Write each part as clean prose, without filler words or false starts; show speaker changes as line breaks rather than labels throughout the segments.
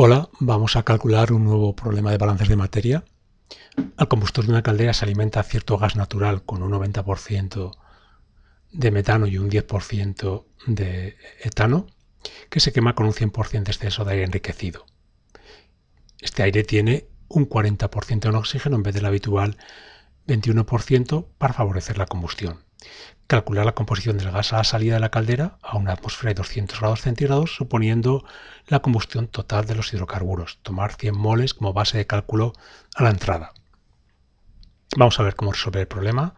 Hola, vamos a calcular un nuevo problema de balances de materia. Al combustor de una caldera se alimenta cierto gas natural con un 90% de metano y un 10% de etano, que se quema con un 100% de exceso de aire enriquecido. Este aire tiene un 40% en oxígeno en vez del habitual 21% para favorecer la combustión. Calcular la composición del gas a la salida de la caldera a una atmósfera de 200 grados centígrados, suponiendo la combustión total de los hidrocarburos. Tomar 100 moles como base de cálculo a la entrada. Vamos a ver cómo resolver el problema.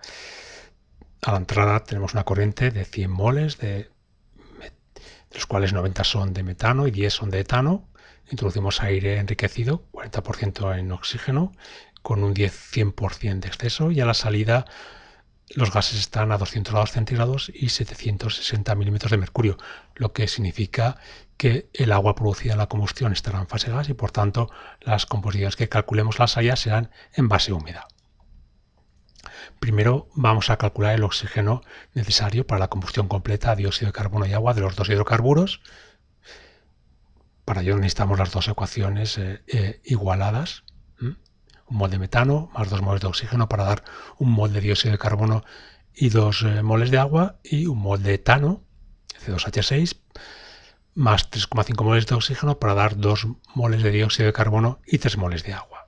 A la entrada tenemos una corriente de 100 moles, de los cuales 90 son de metano y 10 son de etano. Introducimos aire enriquecido, 40% en oxígeno, con un 100% de exceso, y a la salida los gases están a 200 grados centígrados y 760 milímetros de mercurio, lo que significa que el agua producida en la combustión estará en fase gas y por tanto las composiciones que calculemos a la salida serán en base húmeda. Primero vamos a calcular el oxígeno necesario para la combustión completa de dióxido de carbono y agua de los dos hidrocarburos. Para ello necesitamos las dos ecuaciones igualadas. Un mol de metano más 2 moles de oxígeno para dar un mol de dióxido de carbono y 2 moles de agua, y un mol de etano, C2H6, más 3,5 moles de oxígeno para dar 2 moles de dióxido de carbono y 3 moles de agua.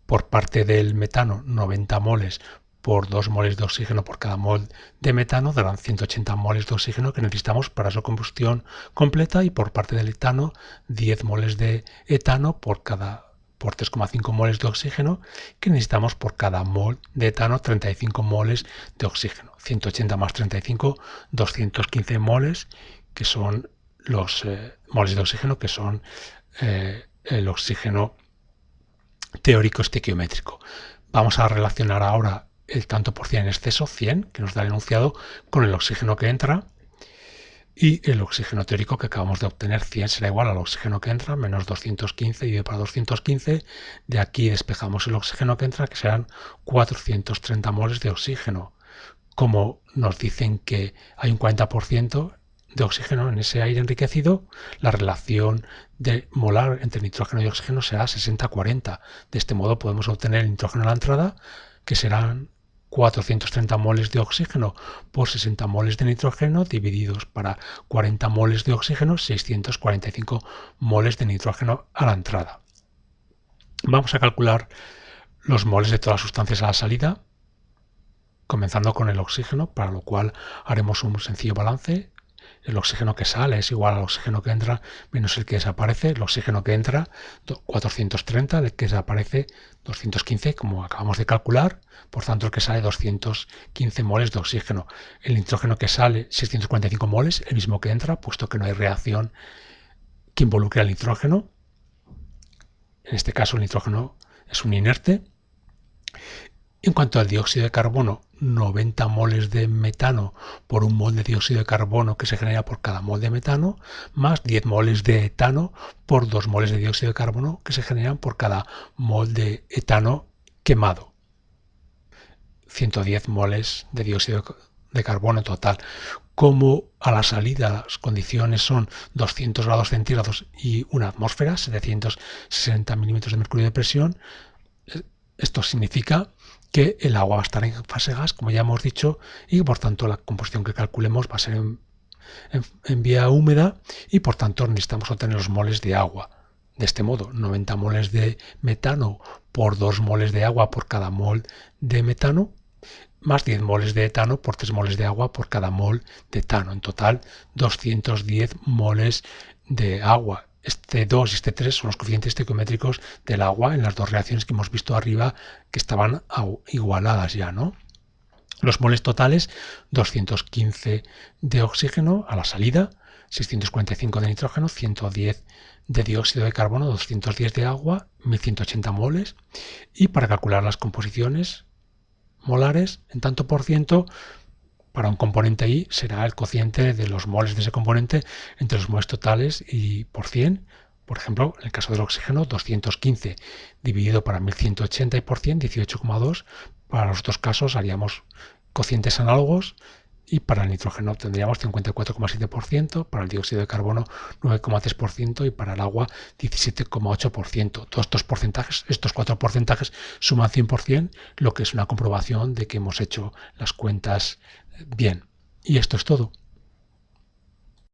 Por parte del metano, 90 moles por 2 moles de oxígeno por cada mol de metano darán 180 moles de oxígeno que necesitamos para su combustión completa, y por parte del etano, 10 moles de etano por 3,5 moles de oxígeno que necesitamos por cada mol de etano, 35 moles de oxígeno. 180 más 35, 215 moles, que son los moles de oxígeno, que son el oxígeno teórico estequiométrico. Vamos a relacionar ahora el tanto por cien en exceso, 100, que nos da el enunciado, con el oxígeno que entra, y el oxígeno teórico que acabamos de obtener, 100, será igual al oxígeno que entra, menos 215 dividido por 215. De aquí despejamos el oxígeno que entra, que serán 430 moles de oxígeno. Como nos dicen que hay un 40% de oxígeno en ese aire enriquecido, la relación de molar entre nitrógeno y oxígeno será 60-40. De este modo podemos obtener el nitrógeno a la entrada, que serán 430 moles de oxígeno por 60 moles de nitrógeno divididos para 40 moles de oxígeno, 645 moles de nitrógeno a la entrada. Vamos a calcular los moles de todas las sustancias a la salida, comenzando con el oxígeno, para lo cual haremos un sencillo balance. El oxígeno que sale es igual al oxígeno que entra menos el que desaparece. El oxígeno que entra, 430, el que desaparece, 215, como acabamos de calcular. Por tanto, el que sale, 215 moles de oxígeno. El nitrógeno que sale, 645 moles, el mismo que entra, puesto que no hay reacción que involucre al nitrógeno. En este caso, el nitrógeno es un inerte. En cuanto al dióxido de carbono, 90 moles de metano por un mol de dióxido de carbono que se genera por cada mol de metano, más 10 moles de etano por 2 moles de dióxido de carbono que se generan por cada mol de etano quemado. 110 moles de dióxido de carbono en total. Como a la salida las condiciones son 200 grados centígrados y una atmósfera, 760 milímetros de mercurio de presión, esto significa que el agua va a estar en fase gas, como ya hemos dicho, y por tanto la composición que calculemos va a ser en vía húmeda, y por tanto necesitamos obtener los moles de agua. De este modo, 90 moles de metano por 2 moles de agua por cada mol de metano, más 10 moles de etano por 3 moles de agua por cada mol de etano. En total, 210 moles de agua. Este 2 y este 3 son los coeficientes estequiométricos del agua en las dos reacciones que hemos visto arriba, que estaban igualadas ya, ¿no? Los moles totales, 215 de oxígeno a la salida, 645 de nitrógeno, 110 de dióxido de carbono, 210 de agua, 1180 moles. Y para calcular las composiciones molares en tanto por ciento, para un componente I será el cociente de los moles de ese componente entre los moles totales y por 100. Por ejemplo, en el caso del oxígeno, 215 dividido para 1180 y por 100, 18,2. Para los dos casos haríamos cocientes análogos Y para el nitrógeno tendríamos 54,7%, para el dióxido de carbono 9,3% y para el agua 17,8%. Todos estos porcentajes, estos 4 porcentajes suman 100%, lo que es una comprobación de que hemos hecho las cuentas bien. Y esto es todo.